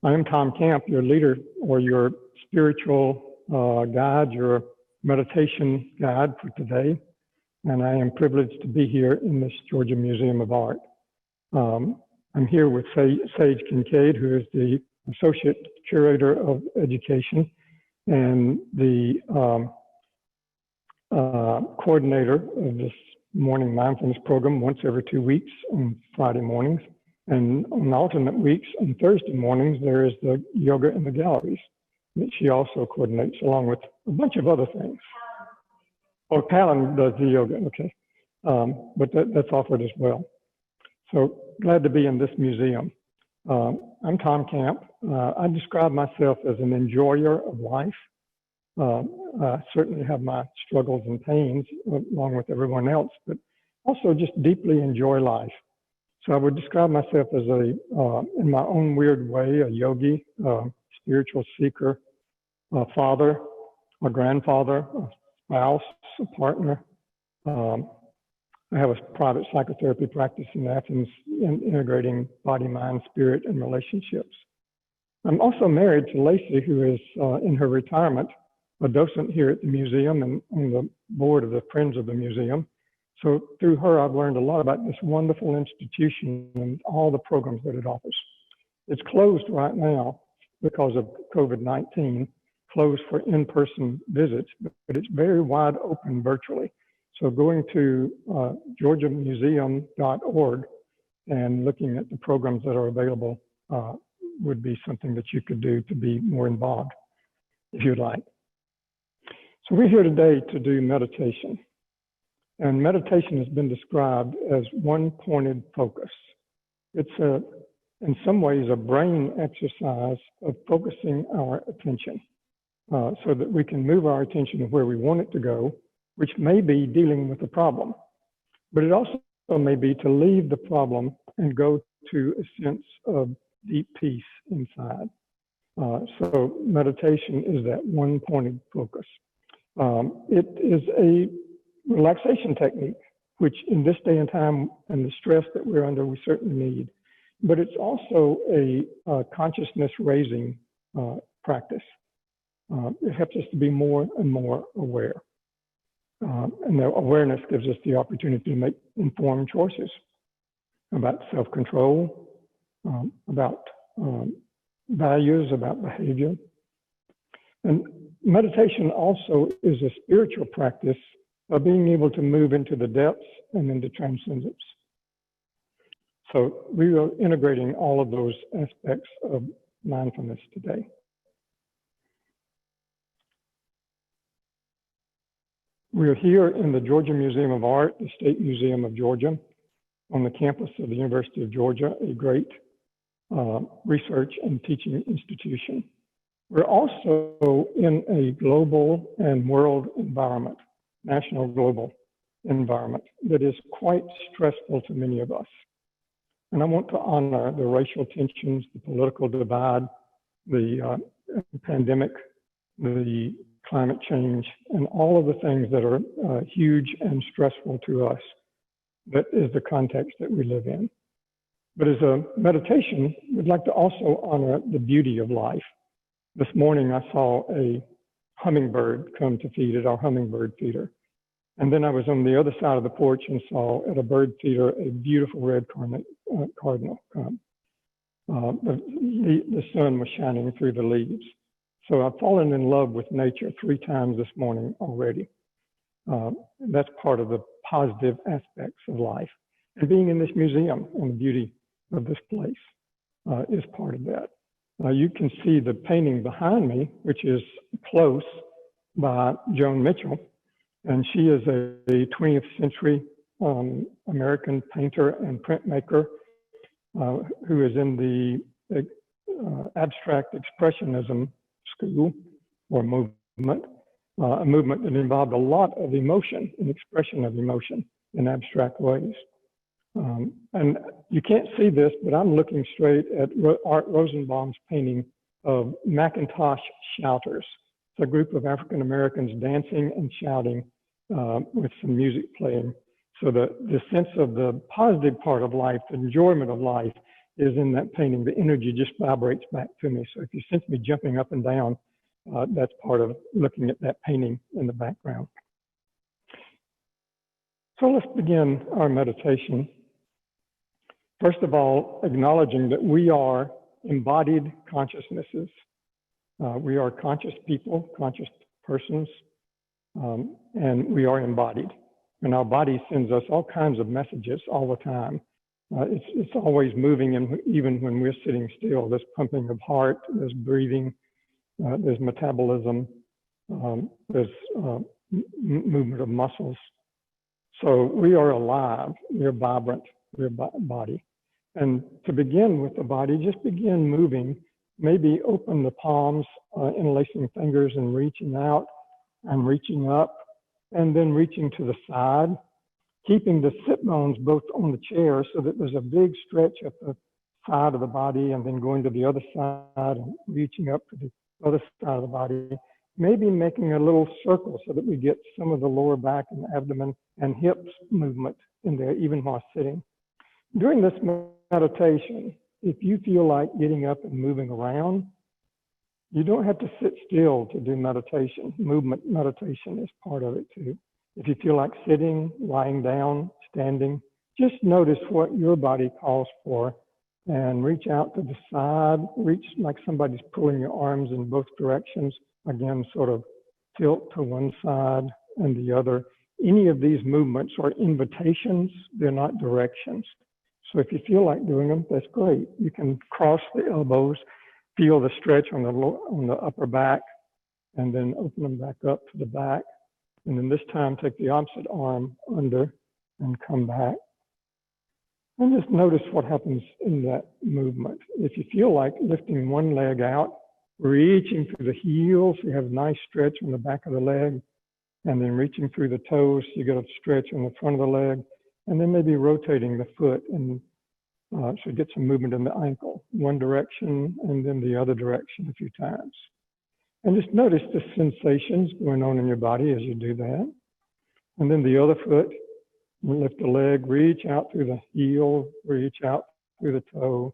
I am Tom Camp, your leader or your spiritual guide, your meditation guide for today. And I am privileged to be here in this Georgia Museum of Art. I'm here with Sage Kincaid, who is the Associate Curator of Education and the coordinator of this morning mindfulness program once every 2 weeks on Friday mornings. And on alternate weeks, on Thursday mornings, there is the yoga in the galleries that she also coordinates, along with a bunch of other things. Oh, Palin does the yoga, okay. But that's offered as well. So glad to be in this museum. I'm Tom Camp. I describe myself as an enjoyer of life. I certainly have my struggles and pains along with everyone else, but also just deeply enjoy life. So I would describe myself as in my own weird way, a yogi, spiritual seeker, a father, a grandfather, a spouse, a partner. I have a private psychotherapy practice in Athens, integrating body, mind, spirit, and relationships. I'm also married to Lacey, who is in her retirement, a docent here at the museum and on the board of the Friends of the Museum. So through her, I've learned a lot about this wonderful institution and all the programs that it offers. It's closed right now because of COVID-19, closed for in-person visits, but it's very wide open virtually. So going to georgiamuseum.org and looking at the programs that are available would be something that you could do to be more involved, if you'd like. So we're here today to do meditation. And meditation has been described as one-pointed focus. It's in some ways a brain exercise of focusing our attention so that we can move our attention to where we want it to go, which may be dealing with the problem. But it also may be to leave the problem and go to a sense of deep peace inside. So meditation is that one-pointed focus. It is a relaxation technique, which in this day and time and the stress that we're under, we certainly need. But it's also a consciousness raising practice. It helps us to be more and more aware. And the awareness gives us the opportunity to make informed choices about self-control, about values, about behavior. And meditation also is a spiritual practice of being able to move into the depths and into transcendence. So we are integrating all of those aspects of mindfulness today. We're here in the Georgia Museum of Art, the State Museum of Georgia, on the campus of the University of Georgia, a great research and teaching institution. We're also in a global and world environment, national global environment that is quite stressful to many of us. And I want to honor the racial tensions, the political divide, the pandemic, the climate change, and all of the things that are huge and stressful to us. That is the context that we live in. But as a meditation, we'd like to also honor the beauty of life. This morning, I saw a hummingbird come to feed at our hummingbird feeder. And then I was on the other side of the porch and saw at a bird feeder a beautiful red cardinal come. The sun was shining through the leaves. So I've fallen in love with nature 3 times this morning already. That's part of the positive aspects of life. And being in this museum and the beauty of this place is part of that. You can see the painting behind me, which is Close by Joan Mitchell. And she is a 20th century American painter and printmaker who is in the abstract expressionism school or movement, a movement that involved a lot of emotion and expression of emotion in abstract ways. And you can't see this, but I'm looking straight at Art Rosenbaum's painting of Macintosh Shouters. It's a group of African Americans dancing and shouting with some music playing. So the sense of the positive part of life, the enjoyment of life, is in that painting. The energy just vibrates back to me. So if you sense me jumping up and down, that's part of looking at that painting in the background. So let's begin our meditation. First of all, acknowledging that we are embodied consciousnesses. We are conscious people, conscious persons, and we are embodied. And our body sends us all kinds of messages all the time. It's always moving, and even when we're sitting still, there's pumping of heart, there's breathing, there's metabolism, there's movement of muscles. So we are alive, we're vibrant, we're body. And to begin with the body, just begin moving. Maybe open the palms, interlacing fingers and reaching out and reaching up, and then reaching to the side, keeping the sit bones both on the chair so that there's a big stretch at the side of the body, and then going to the other side and reaching up to the other side of the body. Maybe making a little circle so that we get some of the lower back and abdomen and hips movement in there, even while sitting. During this meditation, if you feel like getting up and moving around, you don't have to sit still to do meditation. Movement meditation is part of it too. If you feel like sitting, lying down, standing, just notice what your body calls for and reach out to the side, reach like somebody's pulling your arms in both directions. Again, sort of tilt to one side and the other. Any of these movements are invitations, they're not directions. So if you feel like doing them, that's great. You can cross the elbows, feel the stretch on the upper back, and then open them back up to the back. And then this time, take the opposite arm under and come back. And just notice what happens in that movement. If you feel like lifting one leg out, reaching through the heels, you have a nice stretch on the back of the leg, and then reaching through the toes, you get a stretch on the front of the leg, and then maybe rotating the foot and so get some movement in the ankle, one direction and then the other direction a few times. And just notice the sensations going on in your body as you do that. And then the other foot, lift the leg, reach out through the heel, reach out through the toe,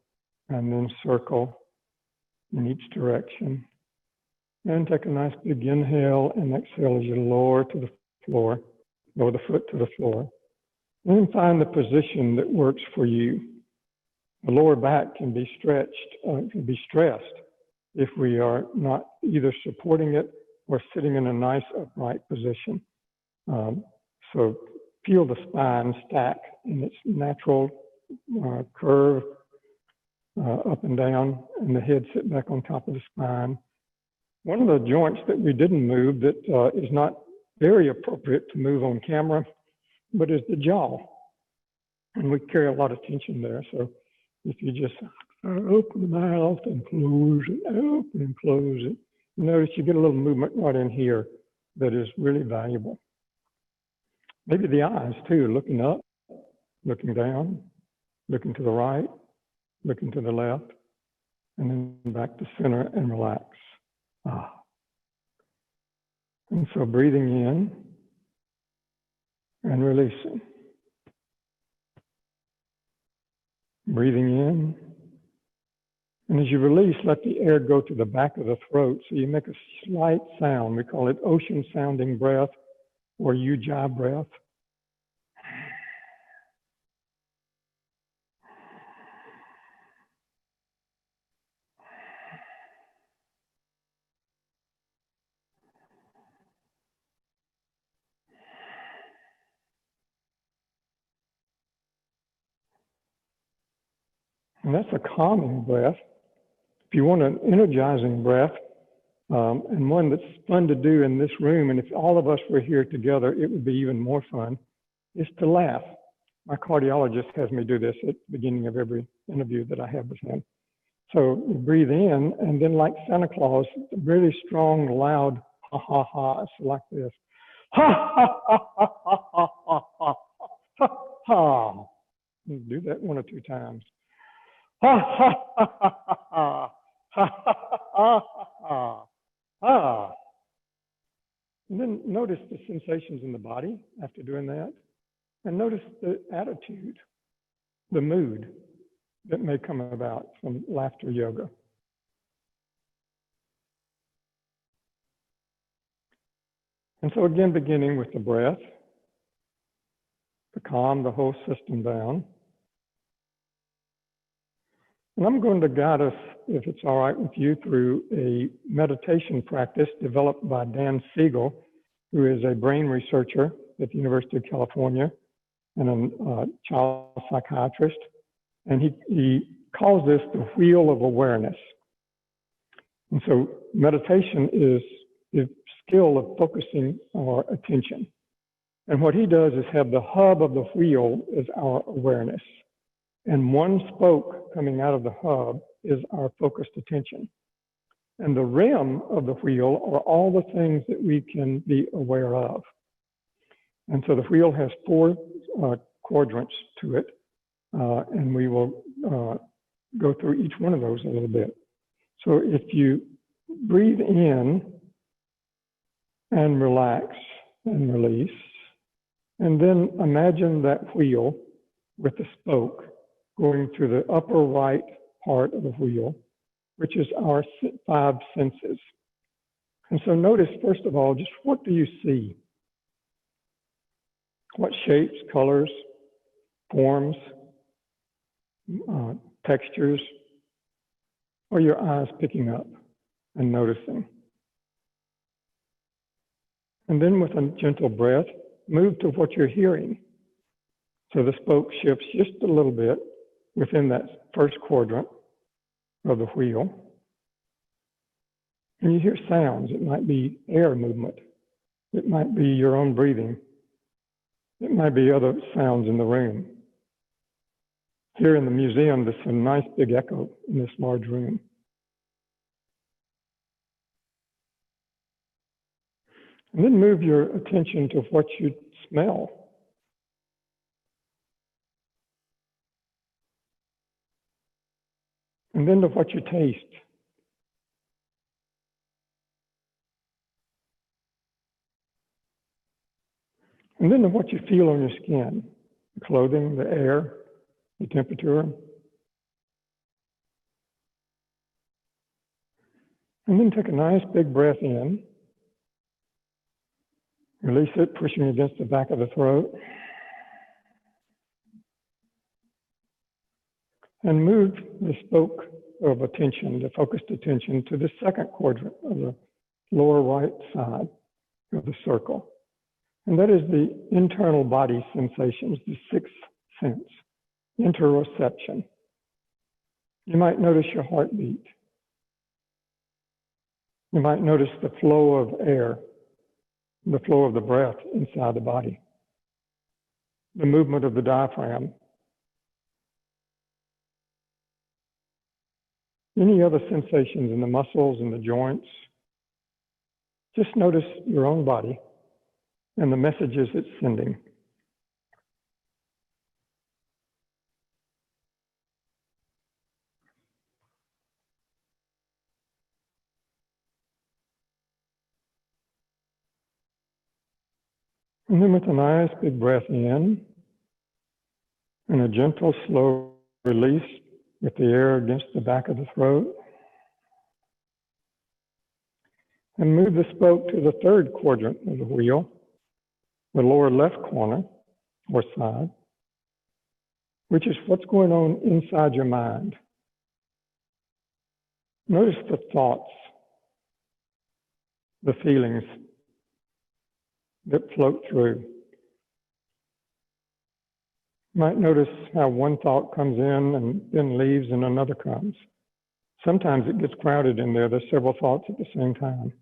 and then circle in each direction. And take a nice big inhale and exhale as you lower to the floor, lower the foot to the floor. And then find the position that works for you. The lower back can be stretched, can be stressed if we are not either supporting it or sitting in a nice upright position. So feel the spine stack in its natural curve up and down, and the head sit back on top of the spine. One of the joints that we didn't move that is not very appropriate to move on camera, but is the jaw. And we carry a lot of tension there. So if you just open the mouth and close it, open and close it, notice you get a little movement right in here that is really valuable. Maybe the eyes too, looking up, looking down, looking to the right, looking to the left, and then back to center and relax. And so breathing in and releasing. Breathing in. And as you release, let the air go to the back of the throat. So you make a slight sound. We call it ocean sounding breath or ujjayi breath. And that's a calming breath. If you want an energizing breath, and one that's fun to do in this room, and if all of us were here together, it would be even more fun, is to laugh. My cardiologist has me do this at the beginning of every interview that I have with him. So you breathe in, and then like Santa Claus, really strong, loud ha ha ha. It's like this. Ha ha ha ha ha ha ha ha ha. Do that one or two times. Ha ha ha ha ha ha ha ha ha. And then notice the sensations in the body after doing that. And notice the attitude, the mood. that may come about from laughter yoga. And so again, beginning with the breath, to calm the whole system down. And I'm going to guide us, if it's all right with you, through a meditation practice developed by Dan Siegel, who is a brain researcher at the University of California and a child psychiatrist. And he calls this the wheel of awareness. And so meditation is the skill of focusing our attention. And what he does is have the hub of the wheel is our awareness. And one spoke coming out of the hub is our focused attention. And the rim of the wheel are all the things that we can be aware of. And so the wheel has four quadrants to it. And we will go through each one of those a little bit. So if you breathe in and relax and release, and then imagine that wheel with the spoke going to the upper right part of the wheel, which is our five senses. And so notice, first of all, just what do you see? What shapes, colors, forms, textures are your eyes picking up and noticing? And then with a gentle breath, move to what you're hearing. So the spoke shifts just a little bit within that first quadrant of the wheel. And you hear sounds. It might be air movement. It might be your own breathing. It might be other sounds in the room. Here in the museum, there's a nice big echo in this large room. And then move your attention to what you smell. And then to what you taste. And then to what you feel on your skin, the clothing, the air, the temperature. And then take a nice big breath in. Release it, pushing against the back of the throat. And move the spoke of attention, the focused attention, to the second quadrant of the lower right side of the circle. And that is the internal body sensations, the sixth sense, interoception. You might notice your heartbeat. You might notice the flow of air, the flow of the breath inside the body, the movement of the diaphragm. Any other sensations in the muscles and the joints. Just notice your own body and the messages it's sending. And then with a nice big breath in and a gentle, slow release with the air against the back of the throat. And move the spoke to the third quadrant of the wheel, the lower left corner or side, which is what's going on inside your mind. Notice the thoughts, the feelings that float through. You might notice how one thought comes in and then leaves and another comes. Sometimes it gets crowded in there. There's several thoughts at the same time.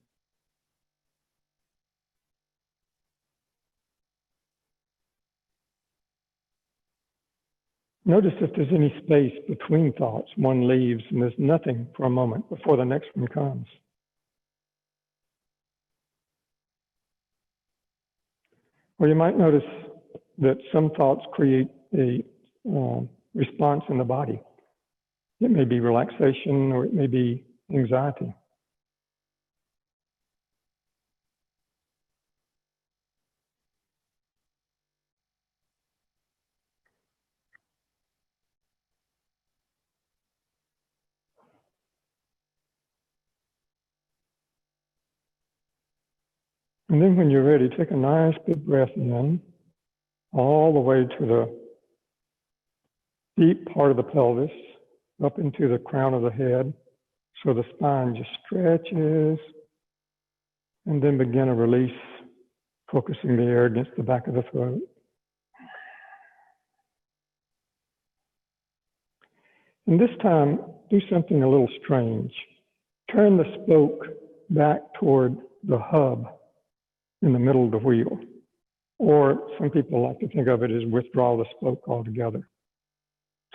Notice if there's any space between thoughts. One leaves and there's nothing for a moment before the next one comes. Or you might notice that some thoughts create a response in the body. It may be relaxation or it may be anxiety. And then when you're ready, take a nice big breath in, all the way to the deep part of the pelvis, up into the crown of the head, so the spine just stretches, and then begin a release, focusing the air against the back of the throat. And this time, do something a little strange. Turn the spoke back toward the hub in the middle of the wheel. Or some people like to think of it as withdraw the spoke altogether.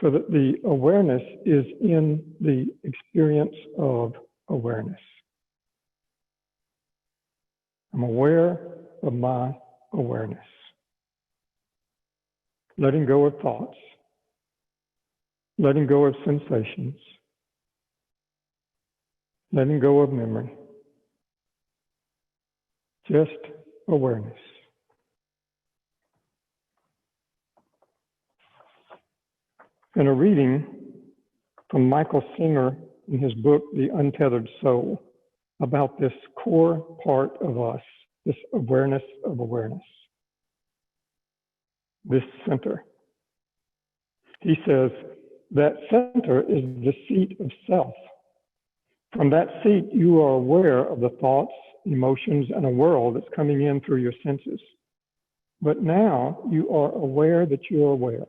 So that the awareness is in the experience of awareness. I'm aware of my awareness. Letting go of thoughts. Letting go of sensations. Letting go of memory. Just awareness. In a reading from Michael Singer in his book, The Untethered Soul, about this core part of us, this awareness of awareness, this center. He says that center is the seat of self. From that seat, you are aware of the thoughts, emotions, and a world that's coming in through your senses. But now you are aware that you are aware.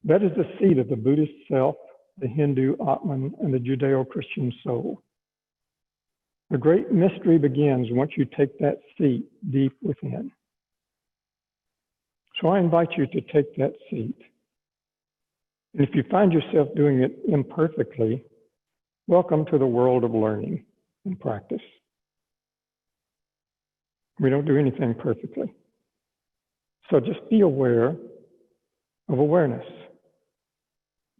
That is the seat of the Buddhist self, the Hindu Atman, and the Judeo-Christian soul. The great mystery begins once you take that seat deep within. So I invite you to take that seat. And if you find yourself doing it imperfectly, welcome to the world of learning and practice. We don't do anything perfectly. So just be aware of awareness.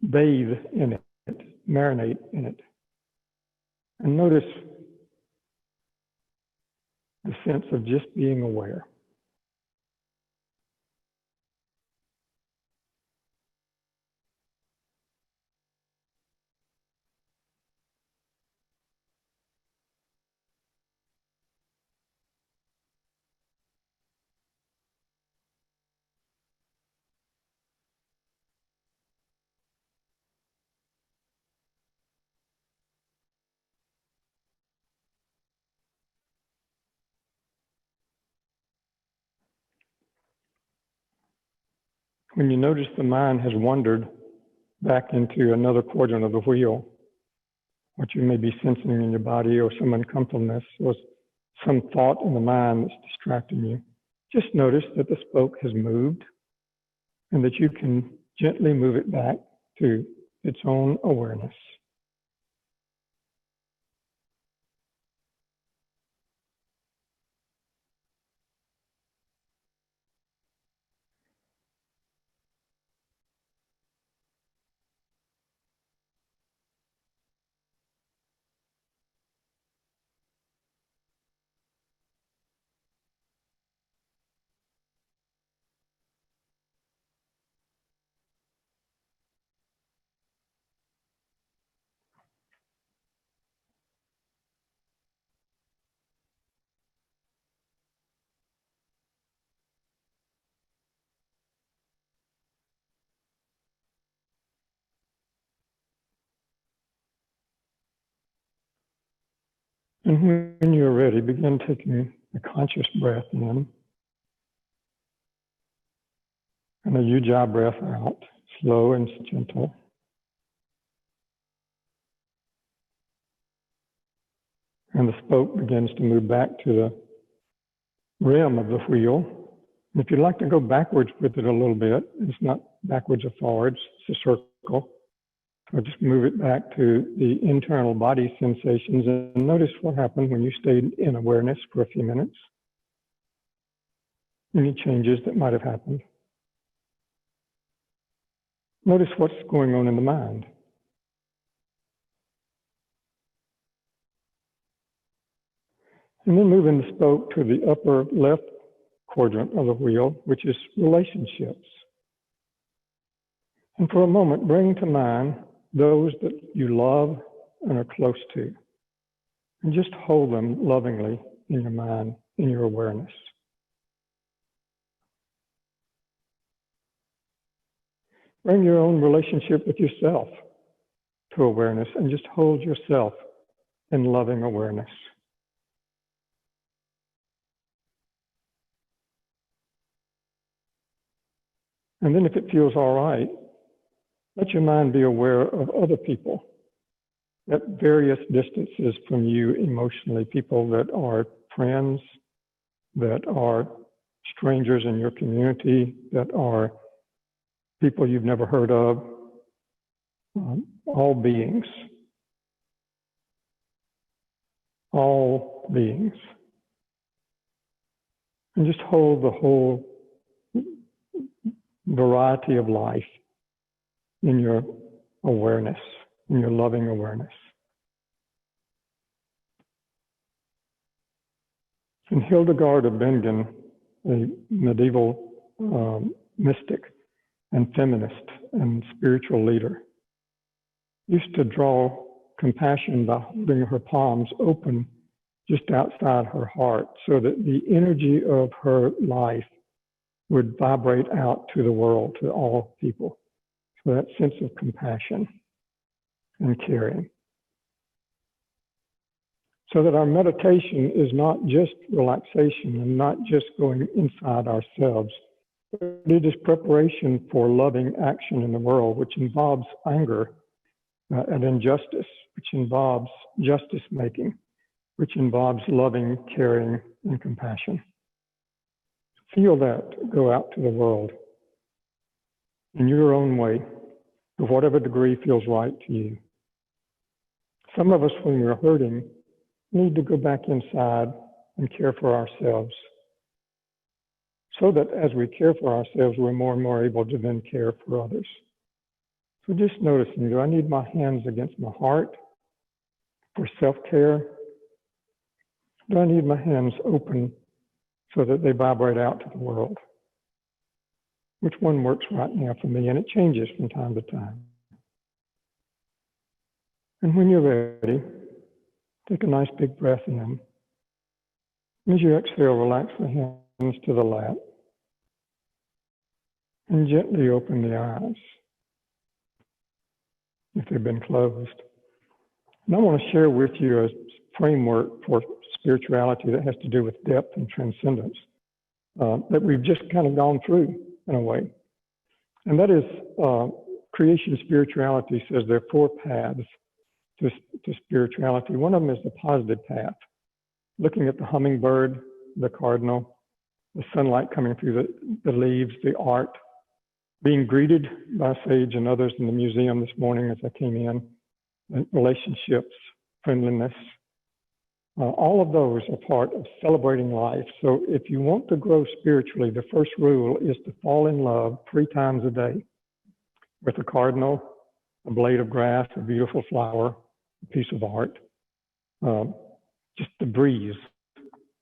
Bathe in it, marinate in it. And notice the sense of just being aware. When you notice the mind has wandered back into another quadrant of the wheel, what you may be sensing in your body or some uncomfortableness or some thought in the mind that's distracting you, just notice that the spoke has moved and that you can gently move it back to its own awareness. And when you're ready, begin taking a conscious breath in and a ujjayi breath out, slow and gentle. And the spoke begins to move back to the rim of the wheel. And if you'd like to go backwards with it a little bit, it's not backwards or forwards, it's a circle. So just move it back to the internal body sensations and notice what happened when you stayed in awareness for a few minutes. Any changes that might have happened. Notice what's going on in the mind. And then moving the spoke to the upper left quadrant of the wheel, which is relationships. And for a moment, bring to mind those that you love and are close to. And just hold them lovingly in your mind, in your awareness. Bring your own relationship with yourself to awareness and just hold yourself in loving awareness. And then if it feels all right, let your mind be aware of other people at various distances from you emotionally, people that are friends, that are strangers in your community, that are people you've never heard of, all beings. All beings. And just hold the whole variety of life in your awareness, in your loving awareness. And Hildegard of Bingen, a medieval mystic and feminist and spiritual leader, used to draw compassion by holding her palms open just outside her heart so that the energy of her life would vibrate out to the world, to all people. So that sense of compassion and caring. So that our meditation is not just relaxation and not just going inside ourselves, but it is preparation for loving action in the world, which involves anger at injustice, which involves justice making, which involves loving, caring, and compassion. Feel that go out to the world in your own way, to whatever degree feels right to you. Some of us, when we're hurting, need to go back inside and care for ourselves, so that as we care for ourselves, we're more and more able to then care for others. So just noticing, do I need my hands against my heart for self-care? Do I need my hands open so that they vibrate out to the world? Which one works right now for me? And it changes from time to time. And when you're ready, take a nice big breath in. As you exhale, relax the hands to the lap and gently open the eyes if they've been closed. And I want to share with you a framework for spirituality that has to do with depth and transcendence that we've just kind of gone through in a way. And that is creation spirituality says there are 4 paths to spirituality. One of them is the positive path, looking at the hummingbird, the cardinal, the sunlight coming through the leaves, the art, being greeted by Sage and others in the museum this morning as I came in, and relationships, friendliness. All of those are part of celebrating life. So if you want to grow spiritually, the first rule is to fall in love 3 times a day with a cardinal, a blade of grass, a beautiful flower, a piece of art, just the breeze,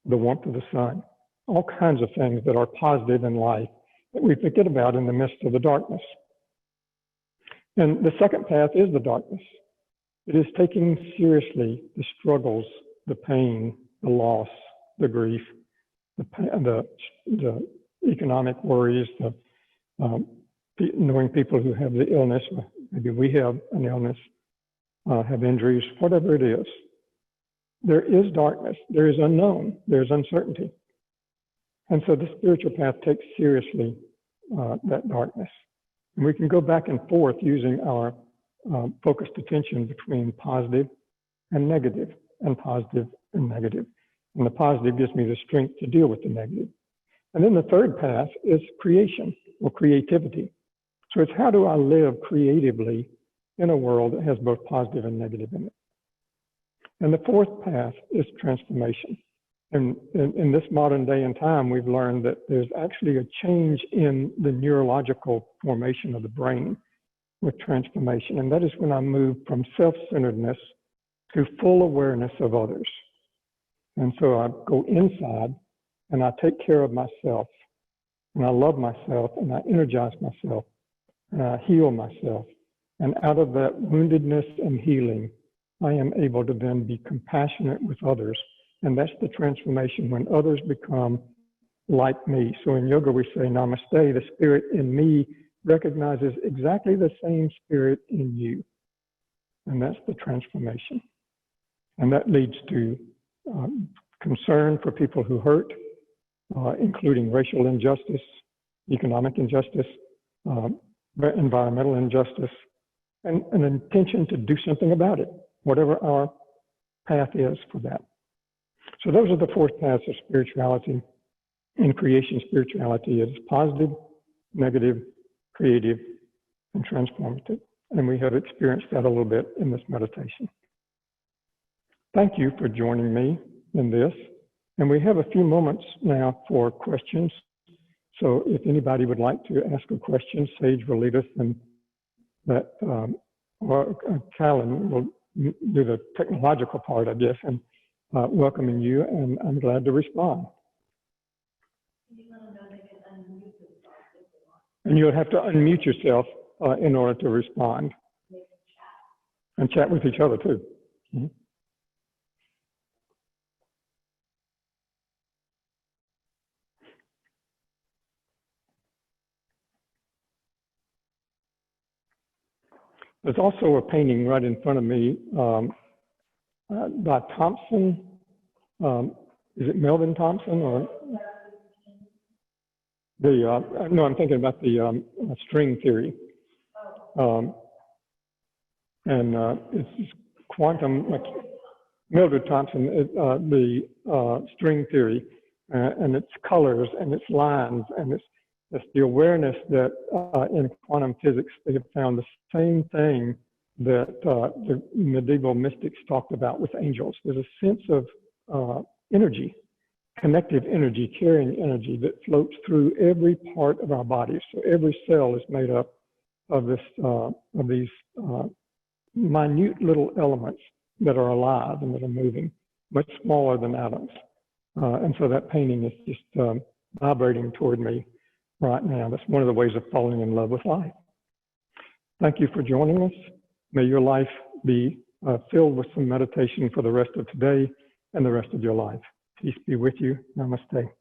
the warmth of the sun, all kinds of things that are positive in life that we forget about in the midst of the darkness. And the second path is the darkness. It is taking seriously the struggles, the pain, the loss, the grief, the economic worries, knowing people who have the illness, maybe we have an illness, have injuries, whatever it is. There is darkness, there is unknown, there's uncertainty. And so the spiritual path takes seriously that darkness. And we can go back and forth using our focused attention between positive and negative, and positive and negative. And the positive gives me the strength to deal with the negative. And then the third path is creation or creativity. So it's how do I live creatively in a world that has both positive and negative in it. And the fourth path is transformation. And in this modern day and time, we've learned that there's actually a change in the neurological formation of the brain with transformation. And that is when I move from self-centeredness to full awareness of others. And so I go inside and I take care of myself, and I love myself, and I energize myself, and I heal myself. And out of that woundedness and healing, I am able to then be compassionate with others And that's the transformation when others become like me. So in yoga, we say, namaste, the spirit in me recognizes exactly the same spirit in you. And that's the transformation. And that leads to concern for people who hurt, including racial injustice, economic injustice, environmental injustice, and an intention to do something about it, whatever our path is for that. So those are the 4 paths of spirituality. In creation spirituality, it is positive, negative, creative, and transformative. And we have experienced that a little bit in this meditation. Thank you for joining me in this. And we have a few moments now for questions. So if anybody would like to ask a question, Sage will lead us, and that Callan will do the technological part, I guess, and welcoming you, and I'm glad to respond. And you'll have to unmute yourself in order to respond. And chat with each other too. Mm-hmm. There's also a painting right in front of me by Thompson. Is it Melvin Thompson or the? No, I'm thinking about the string theory. And it's quantum. Mildred Thompson, the string theory, and its colors and its lines, and it's the awareness that in quantum physics they have found the same thing that the medieval mystics talked about with angels. There's a sense of energy, connective energy, carrying energy that floats through every part of our bodies. So every cell is made up of these minute little elements that are alive and that are moving, much smaller than atoms. And so that painting is just vibrating toward me right now. That's one of the ways of falling in love with life. Thank you for joining us. May your life be filled with some meditation for the rest of today and the rest of your life. Peace be with you. Namaste.